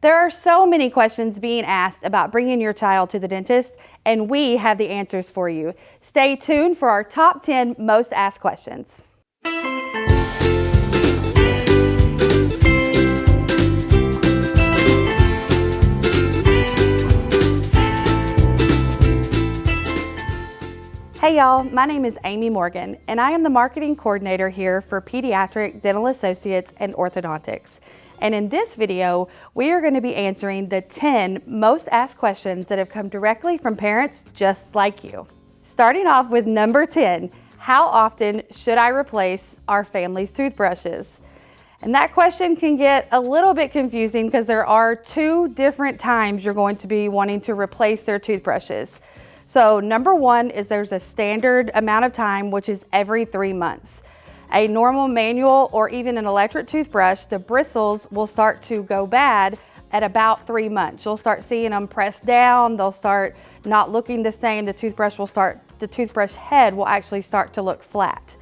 There are so many questions being asked about bringing your child to the dentist, and we have the answers for you. Stay tuned for our top 10 most asked questions. Hey y'all, my name is Amy Morgan, and I am the marketing coordinator here for Pediatric Dental Associates and Orthodontics. And in this video, we are going to be answering the 10 most asked questions that have come directly from parents just like you. Starting off with number 10, how often should I replace our family's toothbrushes? And that question can get a little bit confusing because there are two different times you're going to be wanting to replace their toothbrushes. So number one is there's a standard amount of time, which is every 3 months. A normal manual or even an electric toothbrush, the bristles will start to go bad at about 3 months. You'll start seeing them press down, they'll start not looking the same, the toothbrush head will actually start to look flat.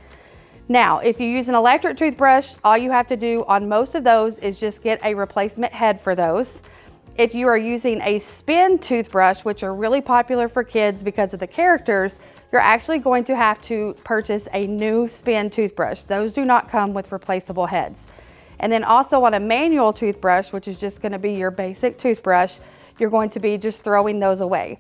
Now, if you use an electric toothbrush, all you have to do on most of those is just get a replacement head for those. If you are using a spin toothbrush, which are really popular for kids because of the characters, you're actually going to have to purchase a new spin toothbrush. Those do not come with replaceable heads. And then also on a manual toothbrush, which is just going to be your basic toothbrush, you're going to be just throwing those away.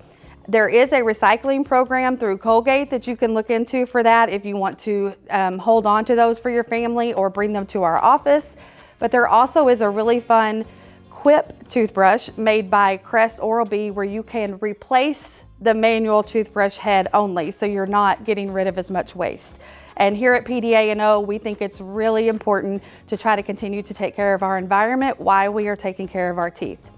There is a recycling program through Colgate that you can look into for that if you want to hold on to those for your family or bring them to our office. But there also is a really fun Quip toothbrush made by Crest Oral-B where you can replace the manual toothbrush head only, so you're not getting rid of as much waste. And here at PDA&O, we think it's really important to try to continue to take care of our environment while we are taking care of our teeth.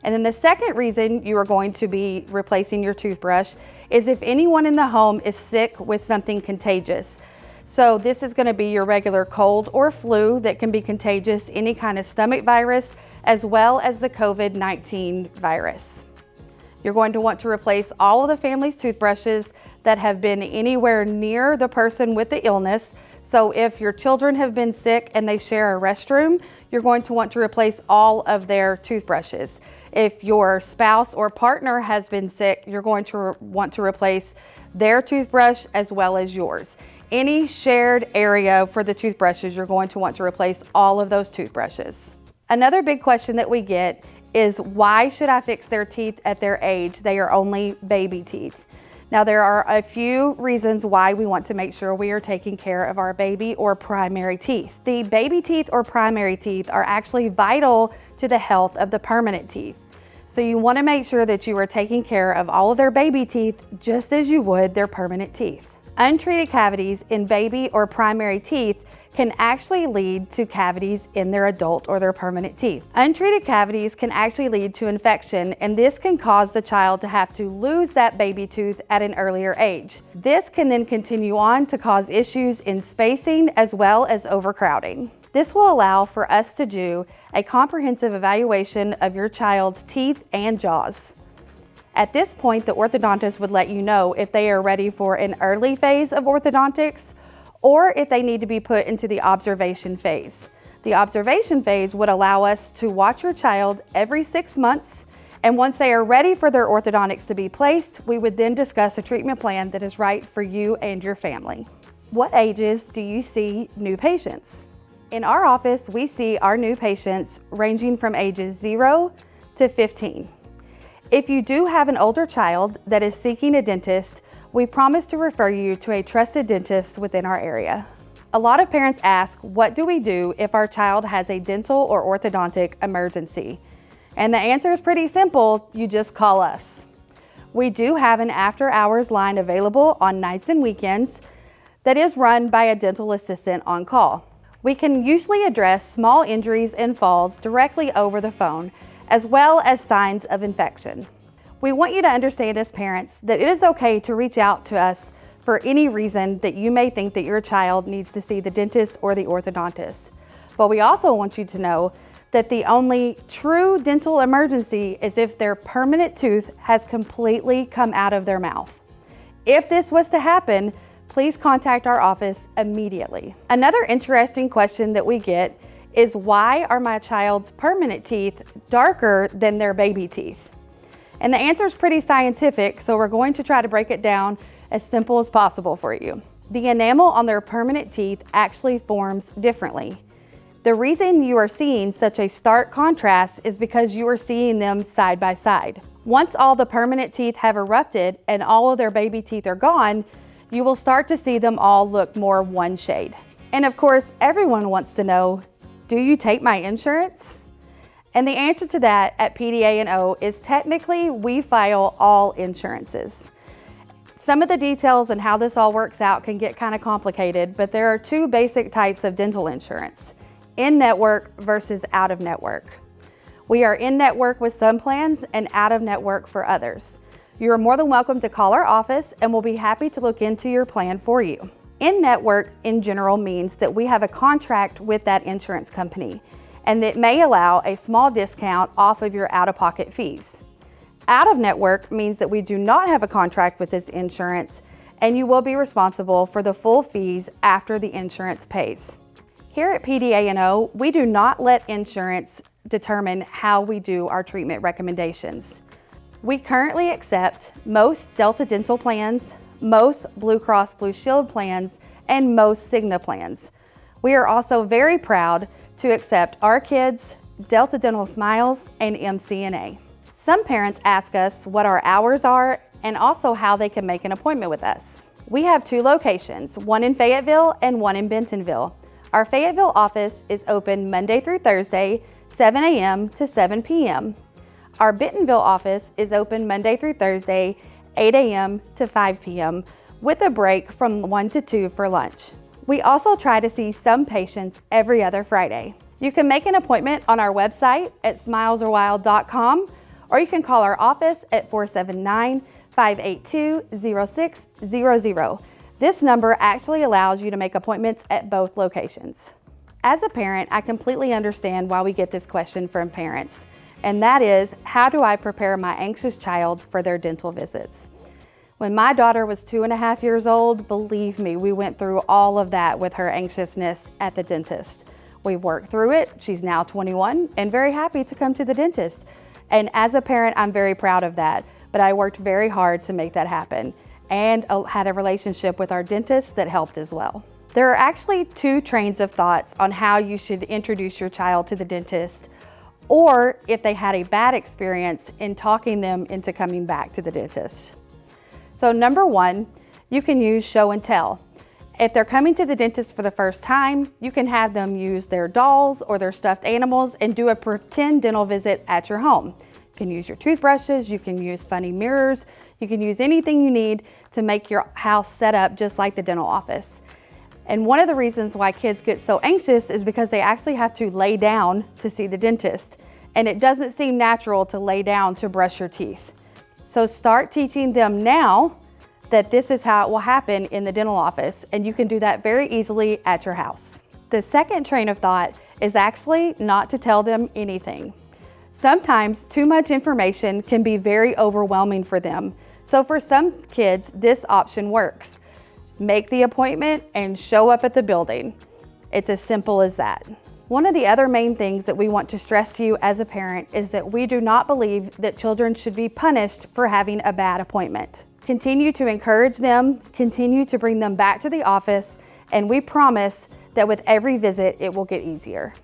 And then the second reason you are going to be replacing your toothbrush is if anyone in the home is sick with something contagious. So this is going to be your regular cold or flu that can be contagious, any kind of stomach virus, as well as the COVID-19 virus. You're going to want to replace all of the family's toothbrushes that have been anywhere near the person with the illness. So if your children have been sick and they share a restroom, you're going to want to replace all of their toothbrushes. If your spouse or partner has been sick, you're going to want to replace their toothbrush as well as yours. Any shared area for the toothbrushes, you're going to want to replace all of those toothbrushes. Another big question that we get is, why should I fix their teeth at their age? They are only baby teeth. Now, there are a few reasons why we want to make sure we are taking care of our baby or primary teeth. The baby teeth or primary teeth are actually vital to the health of the permanent teeth. So you want to make sure that you are taking care of all of their baby teeth just as you would their permanent teeth. Untreated cavities in baby or primary teeth can actually lead to cavities in their adult or their permanent teeth. Untreated cavities can actually lead to infection, and this can cause the child to have to lose that baby tooth at an earlier age. This can then continue on to cause issues in spacing as well as overcrowding. This will allow for us to do a comprehensive evaluation of your child's teeth and jaws. At this point, the orthodontist would let you know if they are ready for an early phase of orthodontics or if they need to be put into the observation phase. The observation phase would allow us to watch your child every 6 months, and once they are ready for their orthodontics to be placed, we would then discuss a treatment plan that is right for you and your family. What ages do you see new patients? In our office, we see our new patients ranging from ages 0 to 15. If you do have an older child that is seeking a dentist, we promise to refer you to a trusted dentist within our area. A lot of parents ask, what do we do if our child has a dental or orthodontic emergency? And the answer is pretty simple, you just call us. We do have an after-hours line available on nights and weekends that is run by a dental assistant on call. We can usually address small injuries and falls directly over the phone, as well as signs of infection. We want you to understand as parents that it is okay to reach out to us for any reason that you may think that your child needs to see the dentist or the orthodontist. But we also want you to know that the only true dental emergency is if their permanent tooth has completely come out of their mouth. If this was to happen, please contact our office immediately. Another interesting question that we get is why are my child's permanent teeth darker than their baby teeth? And the answer is pretty scientific, so we're going to try to break it down as simple as possible for you. The enamel on their permanent teeth actually forms differently. The reason you are seeing such a stark contrast is because you are seeing them side by side. Once all the permanent teeth have erupted and all of their baby teeth are gone, you will start to see them all look more one shade. And of course, everyone wants to know, do you take my insurance? And the answer to that at PDA&O is technically we file all insurances. Some of the details and how this all works out can get kind of complicated, but there are two basic types of dental insurance: in-network versus out-of-network. We are in-network with some plans and out-of-network for others. You are more than welcome to call our office and we'll be happy to look into your plan for you. In-network in general means that we have a contract with that insurance company, and it may allow a small discount off of your out-of-pocket fees. Out-of-network means that we do not have a contract with this insurance and you will be responsible for the full fees after the insurance pays. Here at PDA&O, we do not let insurance determine how we do our treatment recommendations. We currently accept most Delta Dental plans, most Blue Cross Blue Shield plans, and most Cigna plans. We are also very proud to accept Our Kids, Delta Dental Smiles, and MCNA. Some parents ask us what our hours are and also how they can make an appointment with us. We have two locations, one in Fayetteville and one in Bentonville. Our Fayetteville office is open Monday through Thursday, 7 a.m. to 7 p.m. Our Bentonville office is open Monday through Thursday, 8 a.m. to 5 p.m. with a break from 1 to 2 for lunch. We also try to see some patients every other Friday. You can make an appointment on our website at smilesarewild.com, or you can call our office at 479-582-0600. This number actually allows you to make appointments at both locations. As a parent, I completely understand why we get this question from parents, and that is, how do I prepare my anxious child for their dental visits? When my daughter was 2.5 years old, believe me, we went through all of that with her anxiousness at the dentist. We've worked through it. She's now 21 and very happy to come to the dentist. And as a parent, I'm very proud of that, but I worked very hard to make that happen and had a relationship with our dentist that helped as well. There are actually two trains of thoughts on how you should introduce your child to the dentist, or if they had a bad experience in talking them into coming back to the dentist. So number one, you can use show and tell. If they're coming to the dentist for the first time, you can have them use their dolls or their stuffed animals and do a pretend dental visit at your home. You can use your toothbrushes, you can use funny mirrors, you can use anything you need to make your house set up just like the dental office. And one of the reasons why kids get so anxious is because they actually have to lay down to see the dentist. And it doesn't seem natural to lay down to brush your teeth. So start teaching them now that this is how it will happen in the dental office, and you can do that very easily at your house. The second train of thought is actually not to tell them anything. Sometimes too much information can be very overwhelming for them. So for some kids, this option works. Make the appointment and show up at the building. It's as simple as that. One of the other main things that we want to stress to you as a parent is that we do not believe that children should be punished for having a bad appointment. Continue to encourage them, continue to bring them back to the office, and we promise that with every visit, it will get easier.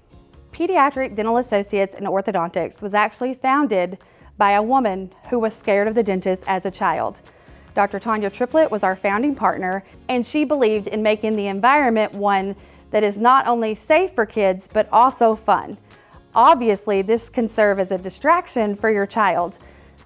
Pediatric Dental Associates and Orthodontics was actually founded by a woman who was scared of the dentist as a child. Dr. Tanya Triplett was our founding partner, and she believed in making the environment one that is not only safe for kids, but also fun. Obviously, this can serve as a distraction for your child.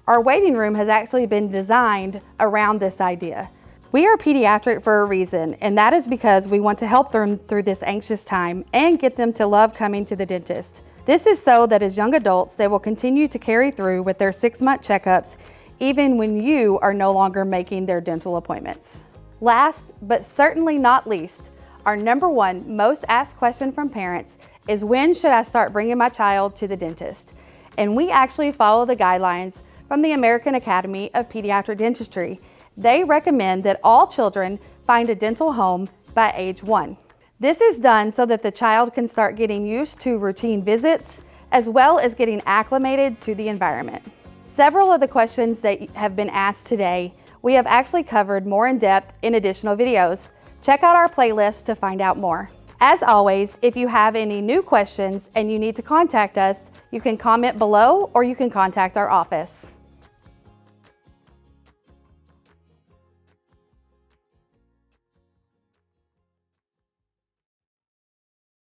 Our waiting room has actually been designed around this idea. We are pediatric for a reason, and that is because we want to help them through this anxious time and get them to love coming to the dentist. This is so that as young adults, they will continue to carry through with their 6-month checkups, even when you are no longer making their dental appointments. Last, but certainly not least, our number one most asked question from parents is, when should I start bringing my child to the dentist? And we actually follow the guidelines from the American Academy of Pediatric Dentistry. They recommend that all children find a dental home by age 1. This is done so that the child can start getting used to routine visits, as well as getting acclimated to the environment. Several of the questions that have been asked today, we have actually covered more in depth in additional videos. Check out our playlist to find out more. As always, if you have any new questions and you need to contact us, you can comment below or you can contact our office.